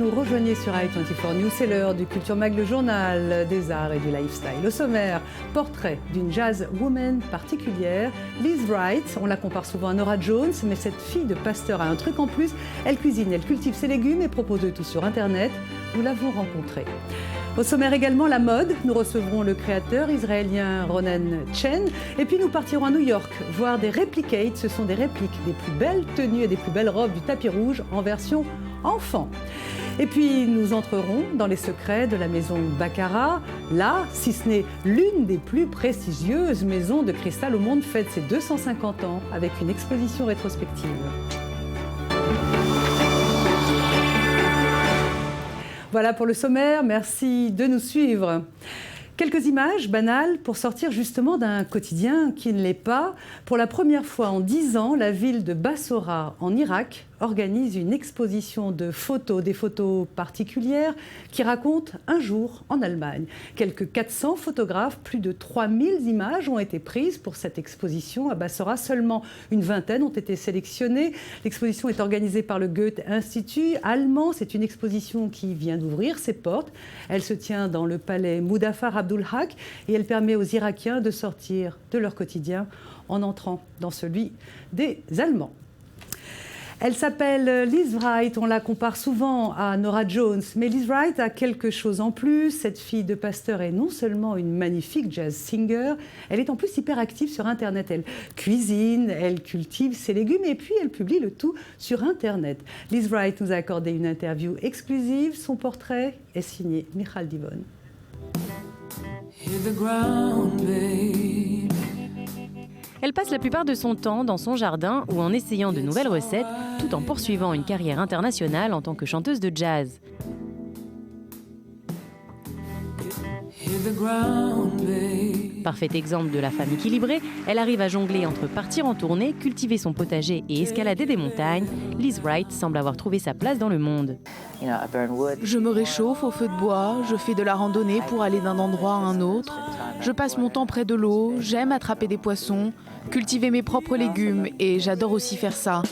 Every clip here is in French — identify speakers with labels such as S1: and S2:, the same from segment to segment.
S1: nous rejoignez sur i24 News, c'est l'heure du Culture Mag, le journal des arts et du lifestyle. Au sommaire, portrait d'une jazz woman particulière, Liz Wright. On la compare souvent à Norah Jones, mais cette fille de pasteur a un truc en plus. Elle cuisine, elle cultive ses légumes et propose de tout sur Internet. Nous l'avons rencontrée. Au sommaire également, la mode. Nous recevrons le créateur israélien Ronen Chen. Et puis nous partirons à New York voir des replicates. Ce sont des répliques des plus belles tenues et des plus belles robes du tapis rouge en version enfant. Et puis nous entrerons dans les secrets de la maison Baccarat. Là, si ce n'est l'une des plus prestigieuses maisons de cristal au monde, fête ses 250 ans avec une exposition rétrospective. Voilà pour le sommaire, merci de nous suivre. Quelques images banales pour sortir justement d'un quotidien qui ne l'est pas. Pour la première fois en 10 ans, la ville de Bassora en Irak organise une exposition de photos, des photos particulières qui racontent un jour en Allemagne. Quelques 400 photographes, plus de 3000 images ont été prises pour cette exposition à Bassora. Seulement une vingtaine ont été sélectionnées. L'exposition est organisée par le Goethe-Institut allemand. C'est une exposition qui vient d'ouvrir ses portes. Elle se tient dans le palais Mudaffar Abdulhak et elle permet aux Irakiens de sortir de leur quotidien en entrant dans celui des Allemands. Elle s'appelle Liz Wright, on la compare souvent à Norah Jones, mais Liz Wright a quelque chose en plus. Cette fille de pasteur est non seulement une magnifique jazz singer, elle est en plus hyper active sur Internet. Elle cuisine, elle cultive ses légumes et puis elle publie le tout sur Internet. Liz Wright nous a accordé une interview exclusive. Son portrait est signé Michal Divon.
S2: Elle passe la plupart de son temps dans son jardin ou en essayant de nouvelles recettes, tout en poursuivant une carrière internationale en tant que chanteuse de jazz. Parfait exemple de la femme équilibrée, elle arrive à jongler entre partir en tournée, cultiver son potager et escalader des montagnes. Liz Wright semble avoir trouvé sa place dans le monde.
S3: Je me réchauffe au feu de bois, je fais de la randonnée pour aller d'un endroit à un autre. Je passe mon temps près de l'eau, j'aime attraper des poissons, cultiver mes propres légumes et j'adore aussi faire ça.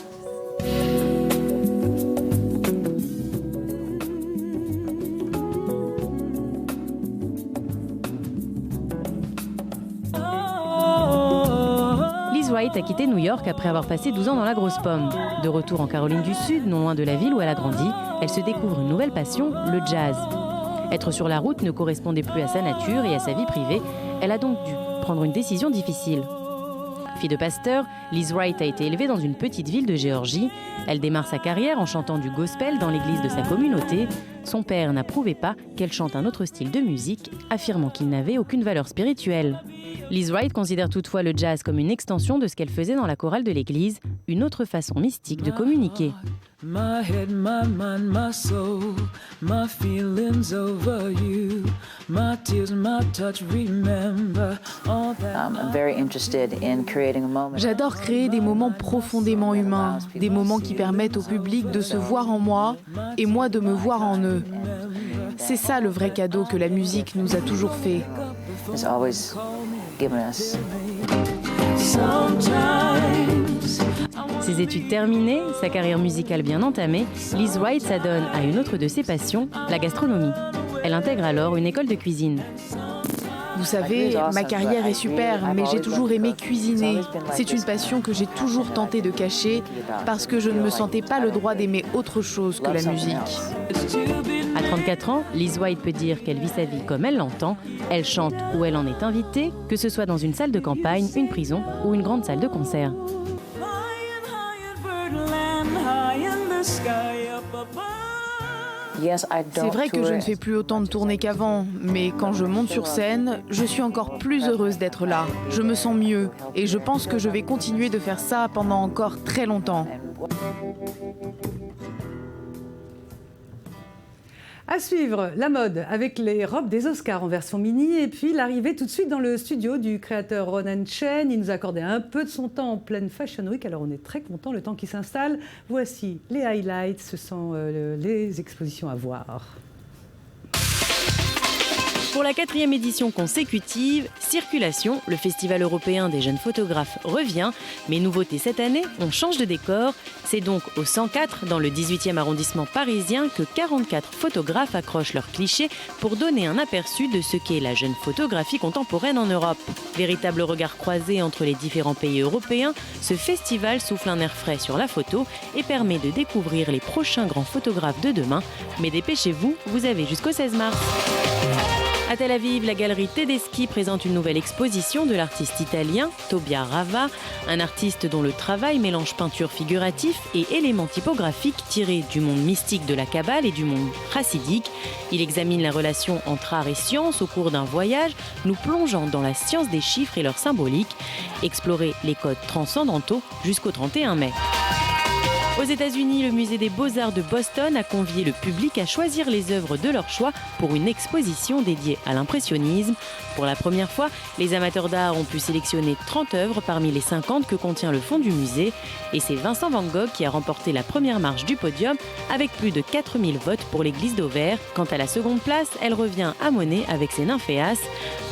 S2: Liz Wright a quitté New York après avoir passé 12 ans dans la grosse pomme. De retour en Caroline du Sud, non loin de la ville où elle a grandi, elle se découvre une nouvelle passion, le jazz. Être sur la route ne correspondait plus à sa nature et à sa vie privée. Elle a donc dû prendre une décision difficile. Fille de pasteur, Liz Wright a été élevée dans une petite ville de Géorgie. Elle démarre sa carrière en chantant du gospel dans l'église de sa communauté. Son père n'approuvait pas qu'elle chante un autre style de musique, affirmant qu'il n'avait aucune valeur spirituelle. Liz Wright considère toutefois le jazz comme une extension de ce qu'elle faisait dans la chorale de l'église, une autre façon mystique de communiquer. My head, my mind, my soul, my feelings over you, my tears, my touch, remember all that. I'm very interested in creating a moment.
S3: J'adore créer des moments profondément humains, des moments qui permettent au public de se voir en moi et moi de me voir en eux. C'est ça le vrai cadeau que la musique nous a toujours fait.
S2: It's always given us. Ses études terminées, sa carrière musicale bien entamée, Liz Wright s'adonne à une autre de ses passions, la gastronomie. Elle intègre alors une école de cuisine.
S3: Vous savez, ma carrière est super, mais j'ai toujours aimé cuisiner. C'est une passion que j'ai toujours tenté de cacher parce que je ne me sentais pas le droit d'aimer autre chose que la musique.
S2: À 34 ans, Liz Wright peut dire qu'elle vit sa vie comme elle l'entend. Elle chante où elle en est invitée, que ce soit dans une salle de campagne, une prison ou une grande salle de concert.
S3: C'est vrai que je ne fais plus autant de tournées qu'avant, mais quand je monte sur scène, je suis encore plus heureuse d'être là. Je me sens mieux et je pense que je vais continuer de faire ça pendant encore très longtemps.
S1: À suivre, la mode avec les robes des Oscars en version mini et puis l'arrivée tout de suite dans le studio du créateur Ronen Chen. Il nous a accordé un peu de son temps en pleine Fashion Week, alors on est très content, le temps qui s'installe. Voici les highlights, ce sont les expositions à voir.
S2: Pour la 4e édition consécutive, Circulation, le festival européen des jeunes photographes, revient. Mais nouveauté cette année, on change de décor. C'est donc au 104, dans le 18e arrondissement parisien, que 44 photographes accrochent leurs clichés pour donner un aperçu de ce qu'est la jeune photographie contemporaine en Europe. Véritable regard croisé entre les différents pays européens, ce festival souffle un air frais sur la photo et permet de découvrir les prochains grands photographes de demain. Mais dépêchez-vous, vous avez jusqu'au 16 mars. À Tel Aviv, la galerie Tedeschi présente une nouvelle exposition de l'artiste italien Tobia Rava, un artiste dont le travail mélange peinture figurative et éléments typographiques tirés du monde mystique de la Kabbale et du monde chassidique. Il examine la relation entre art et science au cours d'un voyage, nous plongeant dans la science des chiffres et leur symbolique. Explorer les codes transcendantaux jusqu'au 31 mai. Aux États-Unis, le musée des Beaux-Arts de Boston a convié le public à choisir les œuvres de leur choix pour une exposition dédiée à l'impressionnisme. Pour la première fois, les amateurs d'art ont pu sélectionner 30 œuvres parmi les 50 que contient le fond du musée. Et c'est Vincent Van Gogh qui a remporté la première marche du podium avec plus de 4000 votes pour l'église d'Auvers. Quant à la seconde place, elle revient à Monet avec ses Nymphéas.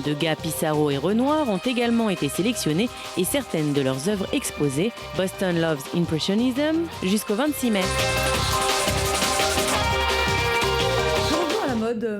S2: Degas, Pissarro et Renoir ont également été sélectionnés et certaines de leurs œuvres exposées. Boston Loves Impressionism jusqu'au 26 mai.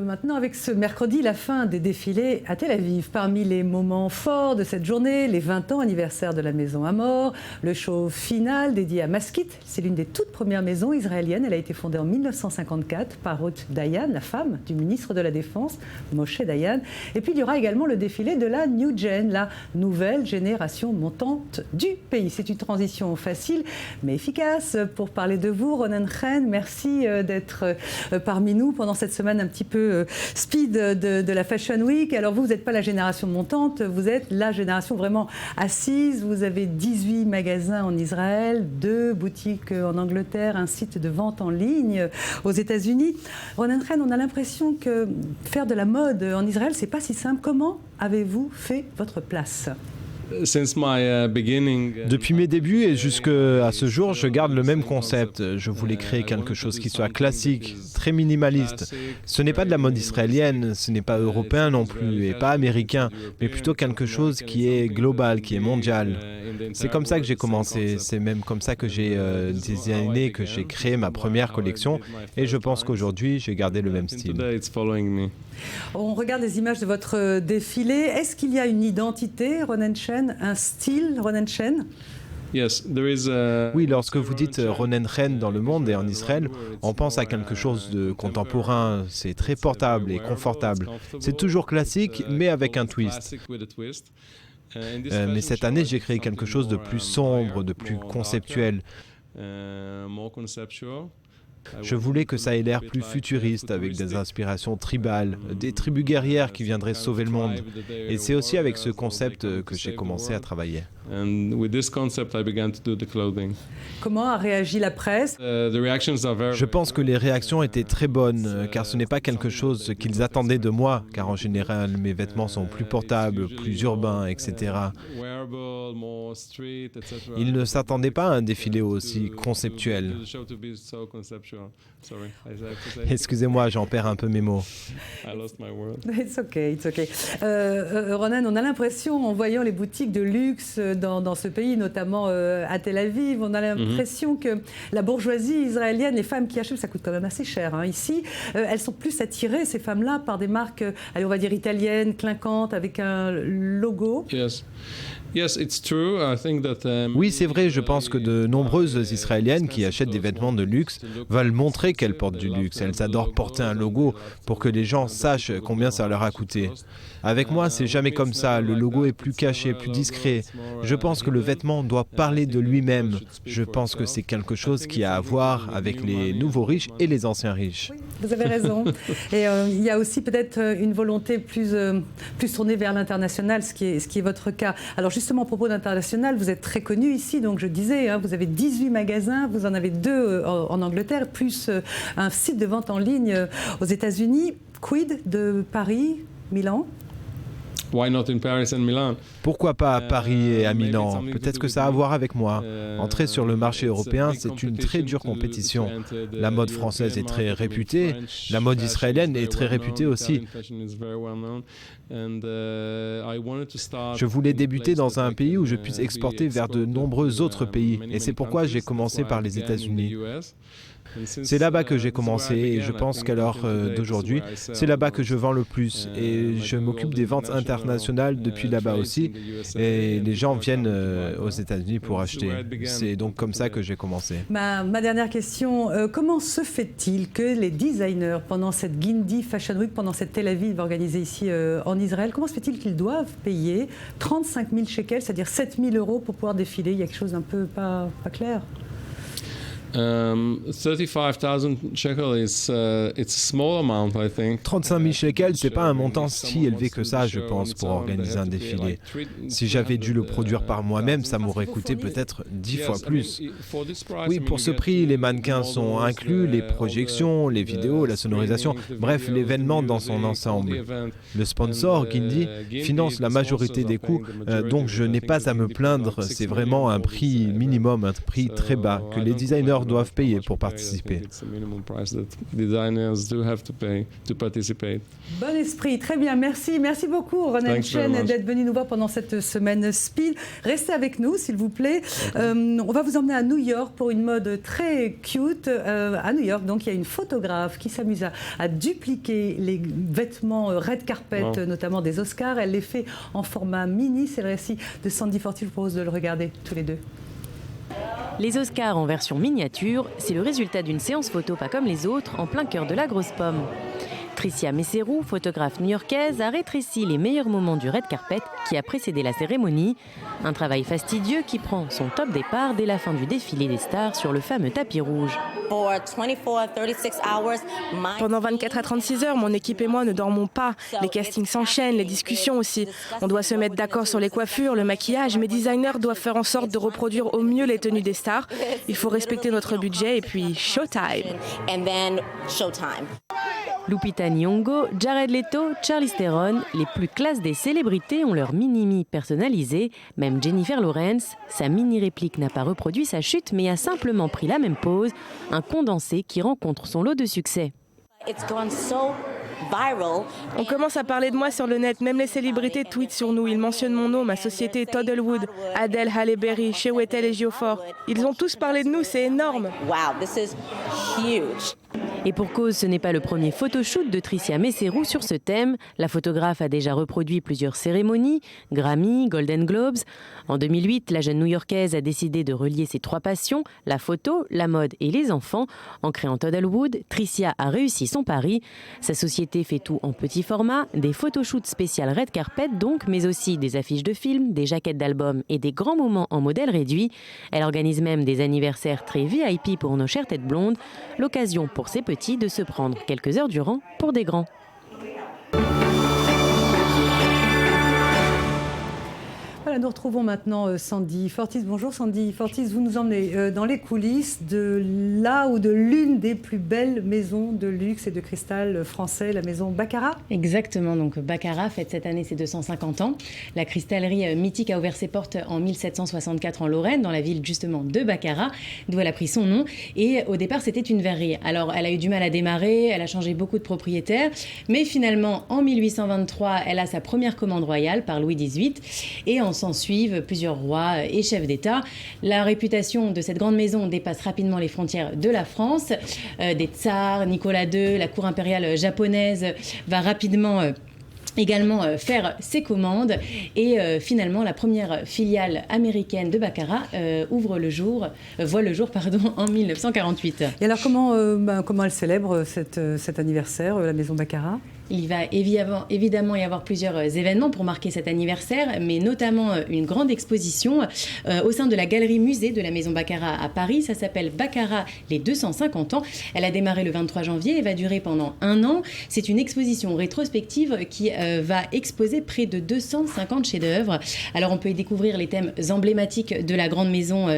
S1: Maintenant avec ce mercredi, la fin des défilés à Tel Aviv. Parmi les moments forts de cette journée, les 20 ans anniversaire de la maison Amor, le show final dédié à Maskit. C'est l'une des toutes premières maisons israéliennes. Elle a été fondée en 1954 par Ruth Dayan, la femme du ministre de la Défense, Moshe Dayan. Et puis il y aura également le défilé de la New Gen, la nouvelle génération montante du pays. C'est une transition facile mais efficace. Pour parler de vous, Ronen Chen, merci d'être parmi nous pendant cette semaine un petit peu speed de la Fashion Week. Alors vous n'êtes pas la génération montante, vous êtes la génération vraiment assise. Vous avez 18 magasins en Israël, 2 boutiques en Angleterre, un site de vente en ligne aux États-Unis. Ronen Chen, on a l'impression que faire de la mode en Israël, c'est pas si simple. Comment avez-vous fait votre place ?
S4: Depuis mes débuts et jusqu'à ce jour, je garde le même concept. Je voulais créer quelque chose qui soit classique, très minimaliste. Ce n'est pas de la mode israélienne, ce n'est pas européen non plus et pas américain, mais plutôt quelque chose qui est global, qui est mondial. C'est comme ça que j'ai commencé, c'est même comme ça que j'ai designé, que j'ai créé ma première collection et je pense qu'aujourd'hui, j'ai gardé le même style.
S1: On regarde les images de votre défilé. Est-ce qu'il y a une identité, Ronen Chen, un style, Ronen Chen ?
S4: Oui, lorsque vous dites Ronen Chen dans le monde et en Israël, on pense à quelque chose de contemporain. C'est très portable et confortable. C'est toujours classique, mais avec un twist. Mais cette année, j'ai créé quelque chose de plus sombre, de plus conceptuel. Je voulais que ça ait l'air plus futuriste, avec des inspirations tribales, des tribus guerrières qui viendraient sauver le monde. Et c'est aussi avec ce concept que j'ai commencé à travailler.
S1: Comment a réagi la presse ?
S4: Je pense que les réactions étaient très bonnes, car ce n'est pas quelque chose qu'ils attendaient de moi, car en général, mes vêtements sont plus portables, plus urbains, etc. Ils ne s'attendaient pas à un défilé aussi conceptuel. Excusez-moi, j'en perds un peu mes mots.
S1: It's okay. Ronen, on a l'impression, en voyant les boutiques de luxe dans ce pays, notamment à Tel Aviv, on a l'impression que la bourgeoisie israélienne, les femmes qui achètent, ça coûte quand même assez cher. Ici, elles sont plus attirées, ces femmes-là, par des marques, allez, on va dire italiennes, clinquantes, avec un logo.
S4: Oui, c'est vrai, je pense que de nombreuses Israéliennes qui achètent des vêtements de luxe veulent montrer qu'elles portent du luxe. Elles adorent porter un logo pour que les gens sachent combien ça leur a coûté. Avec moi, c'est jamais comme ça. Le logo est plus caché, plus discret. Je pense que le vêtement doit parler de lui-même. Je pense que c'est quelque chose qui a à voir avec les nouveaux riches et les anciens riches.
S1: Oui, vous avez raison. Et il y a aussi peut-être une volonté plus tournée vers l'international, ce qui est votre cas. Alors justement, à propos d'international, vous êtes très connu ici, donc je disais, vous avez 18 magasins, vous en avez 2 en Angleterre, plus un site de vente en ligne aux États-Unis. Quid de Paris, Milan ?
S4: Pourquoi pas à Paris et à Milan? Peut-être que ça a à voir avec moi. Entrer sur le marché européen, c'est une très dure compétition. La mode française est très réputée, la mode israélienne est très réputée aussi. Je voulais débuter dans un pays où je puisse exporter vers de nombreux autres pays, et c'est pourquoi j'ai commencé par les États-Unis. C'est là-bas que j'ai commencé et je pense qu'à l'heure d'aujourd'hui, c'est là-bas que je vends le plus et je m'occupe des ventes internationales depuis là-bas aussi et les gens viennent aux États-Unis pour acheter. C'est donc comme ça que j'ai commencé.
S1: Ma dernière question, comment se fait-il que les designers, pendant cette Guindy Fashion Week, pendant cette Tel Aviv organisée ici en Israël, comment se fait-il qu'ils doivent payer 35 000 shekels, c'est-à-dire 7 000 € pour pouvoir défiler? Il y a quelque chose d'un peu pas clair.
S4: 35 000 shekels, c'est pas un montant si élevé que ça, je pense, pour organiser un défilé. Si j'avais dû le produire par moi-même, ça m'aurait coûté peut-être 10 fois plus. Oui, pour ce prix, les mannequins sont inclus, les projections, les vidéos, la sonorisation, bref, l'événement dans son ensemble. Le sponsor, Guindy, finance la majorité des coûts, donc je n'ai pas à me plaindre, c'est vraiment un prix minimum, un prix très bas, que les designers doivent payer pour participer.
S1: Bon esprit, très bien, merci beaucoup Ronen Chen d'être venu nous voir pendant cette semaine Speed. Restez avec nous s'il vous plaît. On va vous emmener à New York pour une mode très cute. À New York, donc il y a une photographe qui s'amuse à dupliquer les vêtements red carpet, notamment des Oscars. Elle les fait en format mini. C'est le récit de Sandy Forti. Je vous propose de le regarder tous les deux.
S2: Les Oscars en version miniature, c'est le résultat d'une séance photo pas comme les autres, en plein cœur de la grosse pomme. Tricia Messerou, photographe new-yorkaise, a rétréci les meilleurs moments du red carpet qui a précédé la cérémonie. Un travail fastidieux qui prend son top départ dès la fin du défilé des stars sur le fameux tapis rouge.
S5: Pendant 24 à 36 heures, mon équipe et moi ne dormons pas. Les castings s'enchaînent, les discussions aussi. On doit se mettre d'accord sur les coiffures, le maquillage. Mes designers doivent faire en sorte de reproduire au mieux les tenues des stars. Il faut respecter notre budget et puis showtime.
S2: Lupita Nyong'o, Jared Leto, Charlize Theron, les plus classes des célébrités ont leur mini-mi personnalisé. Même Jennifer Lawrence, sa mini-réplique n'a pas reproduit sa chute mais a simplement pris la même pose, un condensé qui rencontre son lot de succès.
S5: On commence à parler de moi sur le net, même les célébrités tweetent sur nous. Ils mentionnent mon nom, ma société, Toddlewood, Adele, Halle Berry, Shea Wetel et Geoffort. Ils ont tous parlé de nous, c'est énorme.
S2: Wow, this is huge. Et pour cause, ce n'est pas le premier photoshoot de Tricia Messerou sur ce thème. La photographe a déjà reproduit plusieurs cérémonies, Grammy, Golden Globes. En 2008, la jeune New-Yorkaise a décidé de relier ses trois passions, la photo, la mode et les enfants. En créant Toddlewood, Tricia a réussi son pari. Sa société fait tout en petit format, des photoshoots spéciales red carpet donc, mais aussi des affiches de films, des jaquettes d'albums et des grands moments en modèle réduit. Elle organise même des anniversaires très VIP pour nos chères têtes blondes. L'occasion pour ces petits de se prendre quelques heures durant pour des grands.
S1: Voilà, nous retrouvons maintenant Sandy Fortis. Bonjour Sandy Fortis, vous nous emmenez dans les coulisses de l'une des plus belles maisons de luxe et de cristal français, la maison Baccarat.
S6: Exactement, donc Baccarat fête cette année ses 250 ans. La cristallerie mythique a ouvert ses portes en 1764 en Lorraine, dans la ville justement de Baccarat, d'où elle a pris son nom. Et au départ, c'était une verrerie. Alors, elle a eu du mal à démarrer, elle a changé beaucoup de propriétaires, mais finalement, en 1823, elle a sa première commande royale par Louis XVIII. Et s'en suivent plusieurs rois et chefs d'État. La réputation de cette grande maison dépasse rapidement les frontières de la France. Des tsars, Nicolas II, la cour impériale japonaise va rapidement également faire ses commandes et finalement la première filiale américaine de Baccarat voit le jour en 1948.
S1: Et alors comment elle célèbre cet anniversaire, la maison Baccarat ?
S6: Il va évidemment y avoir plusieurs événements pour marquer cet anniversaire, mais notamment une grande exposition au sein de la galerie musée de la maison Baccarat à Paris. Ça s'appelle Baccarat les 250 ans. Elle a démarré le 23 janvier et va durer pendant 1 an. C'est une exposition rétrospective qui va exposer près de 250 chefs-d'œuvre. Alors on peut y découvrir les thèmes emblématiques de la grande maison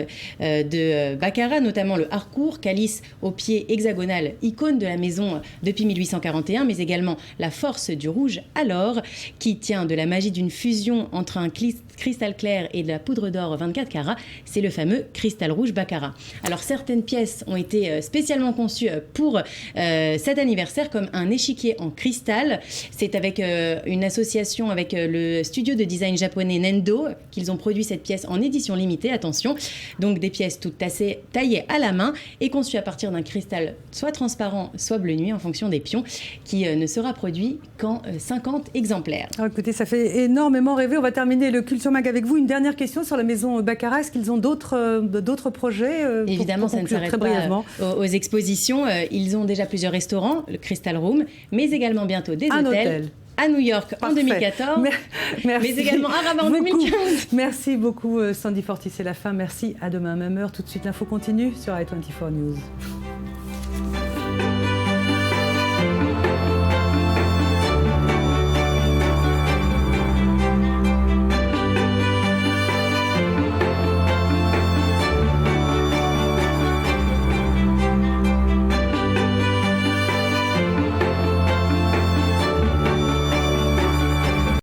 S6: de Baccarat, notamment le harcourt, calice au pied hexagonal, icône de la maison depuis 1841, mais également la force du rouge alors, qui tient de la magie d'une fusion entre un cristal clair et de la poudre d'or 24 carats. C'est le fameux cristal rouge baccarat. Alors certaines pièces ont été spécialement conçues pour cet anniversaire, comme un échiquier en cristal. C'est avec une association avec le studio de design japonais Nendo qu'ils ont produit cette pièce en édition limitée, attention. Donc des pièces toutes taillées à la main et conçues à partir d'un cristal soit transparent, soit bleu nuit en fonction des pions, qui ne sera produit qu'en 50 exemplaires.
S1: Alors écoutez, ça fait énormément rêver. On va terminer le Culture Mag avec vous. Une dernière question sur la maison Baccarat. Est-ce qu'ils ont d'autres projets
S6: Évidemment, ça ne s'arrête pas aux expositions. Ils ont déjà plusieurs restaurants, le Crystal Room, mais également bientôt des hôtels. À New York en 2014, mais également à Rabat en 2015.
S1: Merci beaucoup Sandy Fortis, c'est la fin. Merci, à demain, même heure. Tout de suite, l'info continue sur i24 News.